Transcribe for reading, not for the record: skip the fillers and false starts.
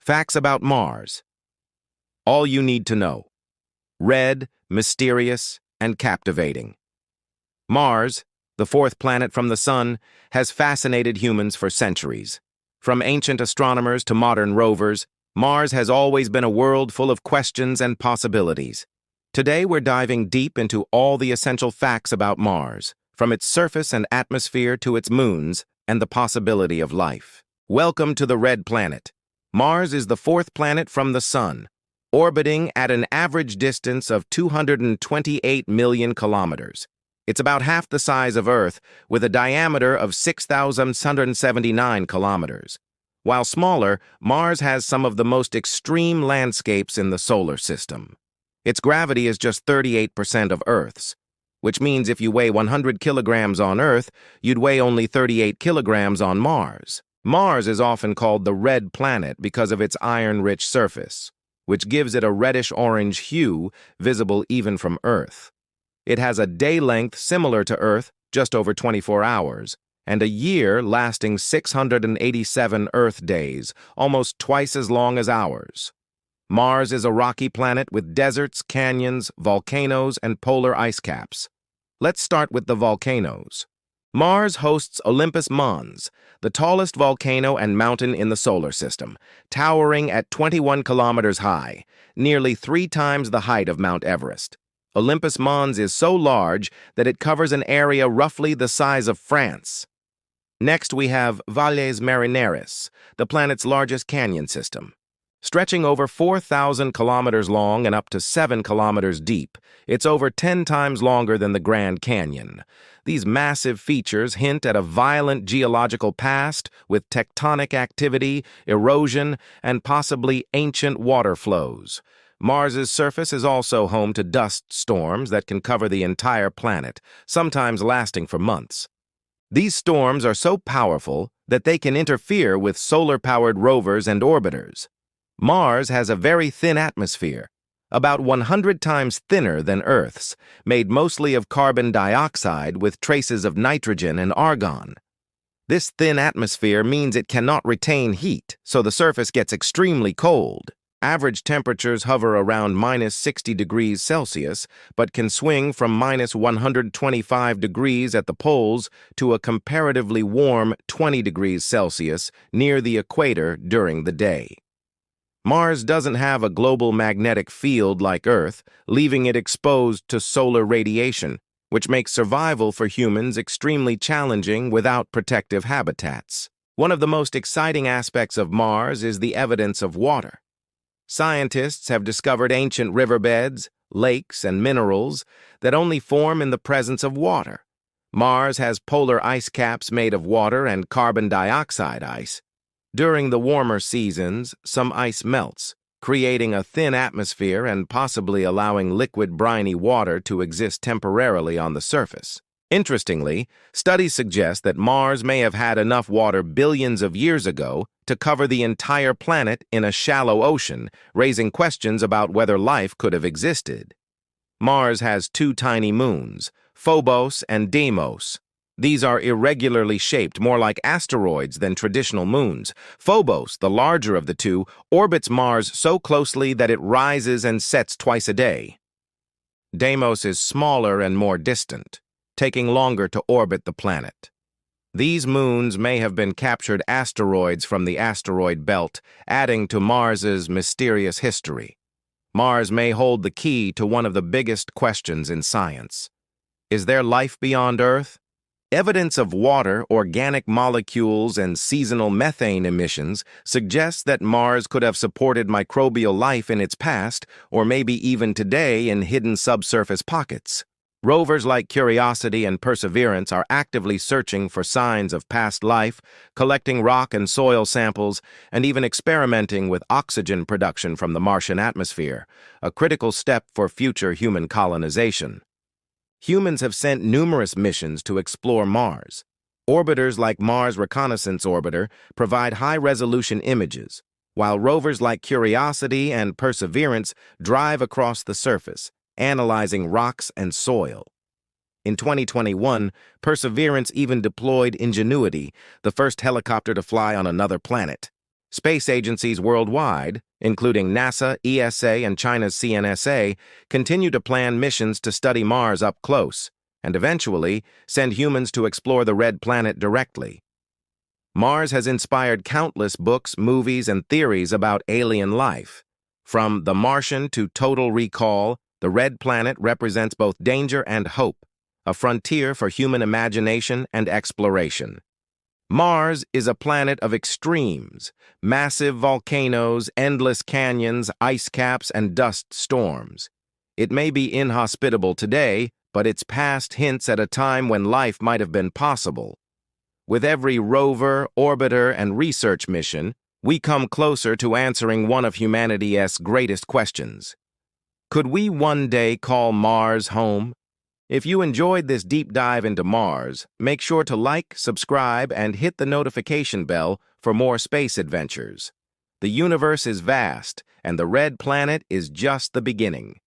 Facts about Mars. All you need to know. Red, mysterious, and captivating. Mars, the fourth planet from the Sun, has fascinated humans for centuries. From ancient astronomers to modern rovers, Mars has always been a world full of questions and possibilities. Today we're diving deep into all the essential facts about Mars, from its surface and atmosphere to its moons and the possibility of life. Welcome to the Red Planet. Mars is the fourth planet from the Sun, orbiting at an average distance of 228 million kilometers. It's about half the size of Earth, with a diameter of 6,679 kilometers. While smaller, Mars has some of the most extreme landscapes in the solar system. Its gravity is just 38% of Earth's, which means if you weigh 100 kilograms on Earth, you'd weigh only 38 kilograms on Mars. Mars is often called the Red Planet because of its iron-rich surface, which gives it a reddish-orange hue visible even from Earth. It has a day length similar to Earth, just over 24 hours, and a year lasting 687 Earth days, almost twice as long as ours. Mars is a rocky planet with deserts, canyons, volcanoes, and polar ice caps. Let's start with the volcanoes. Mars hosts Olympus Mons, the tallest volcano and mountain in the solar system, towering at 21 kilometers high, nearly 3 times the height of Mount Everest. Olympus Mons is so large that it covers an area roughly the size of France. Next, we have Valles Marineris, the planet's largest canyon system. Stretching over 4,000 kilometers long and up to 7 kilometers deep, it's over 10 times longer than the Grand Canyon. These massive features hint at a violent geological past with tectonic activity, erosion, and possibly ancient water flows. Mars's surface is also home to dust storms that can cover the entire planet, sometimes lasting for months. These storms are so powerful that they can interfere with solar-powered rovers and orbiters. Mars has a very thin atmosphere, about 100 times thinner than Earth's, made mostly of carbon dioxide with traces of nitrogen and argon. This thin atmosphere means it cannot retain heat, so the surface gets extremely cold. Average temperatures hover around minus 60 degrees Celsius, but can swing from minus 125 degrees at the poles to a comparatively warm 20 degrees Celsius near the equator during the day. Mars doesn't have a global magnetic field like Earth, leaving it exposed to solar radiation, which makes survival for humans extremely challenging without protective habitats. One of the most exciting aspects of Mars is the evidence of water. Scientists have discovered ancient riverbeds, lakes, and minerals that only form in the presence of water. Mars has polar ice caps made of water and carbon dioxide ice. During the warmer seasons, some ice melts, creating a thin atmosphere and possibly allowing liquid briny water to exist temporarily on the surface. Interestingly, studies suggest that Mars may have had enough water billions of years ago to cover the entire planet in a shallow ocean, raising questions about whether life could have existed. Mars has 2 tiny moons, Phobos and Deimos. These are irregularly shaped, more like asteroids than traditional moons. Phobos, the larger of the two, orbits Mars so closely that it rises and sets twice a day. Deimos is smaller and more distant, taking longer to orbit the planet. These moons may have been captured asteroids from the asteroid belt, adding to Mars's mysterious history. Mars may hold the key to one of the biggest questions in science. Is there life beyond Earth? Evidence of water, organic molecules, and seasonal methane emissions suggests that Mars could have supported microbial life in its past, or maybe even today in hidden subsurface pockets. Rovers like Curiosity and Perseverance are actively searching for signs of past life, collecting rock and soil samples, and even experimenting with oxygen production from the Martian atmosphere, a critical step for future human colonization. Humans have sent numerous missions to explore Mars. Orbiters like Mars Reconnaissance Orbiter provide high-resolution images, while rovers like Curiosity and Perseverance drive across the surface, analyzing rocks and soil. In 2021, Perseverance even deployed Ingenuity, the first helicopter to fly on another planet. Space agencies worldwide, including NASA, ESA, and China's CNSA, continue to plan missions to study Mars up close, and eventually send humans to explore the red planet directly. Mars has inspired countless books, movies, and theories about alien life. From The Martian to Total Recall, the red planet represents both danger and hope, a frontier for human imagination and exploration. Mars is a planet of extremes, massive volcanoes, endless canyons, ice caps, and dust storms. It may be inhospitable today, but its past hints at a time when life might have been possible. With every rover, orbiter, and research mission, we come closer to answering one of humanity's greatest questions. Could we one day call Mars home? If you enjoyed this deep dive into Mars, make sure to like, subscribe, and hit the notification bell for more space adventures. The universe is vast, and the red planet is just the beginning.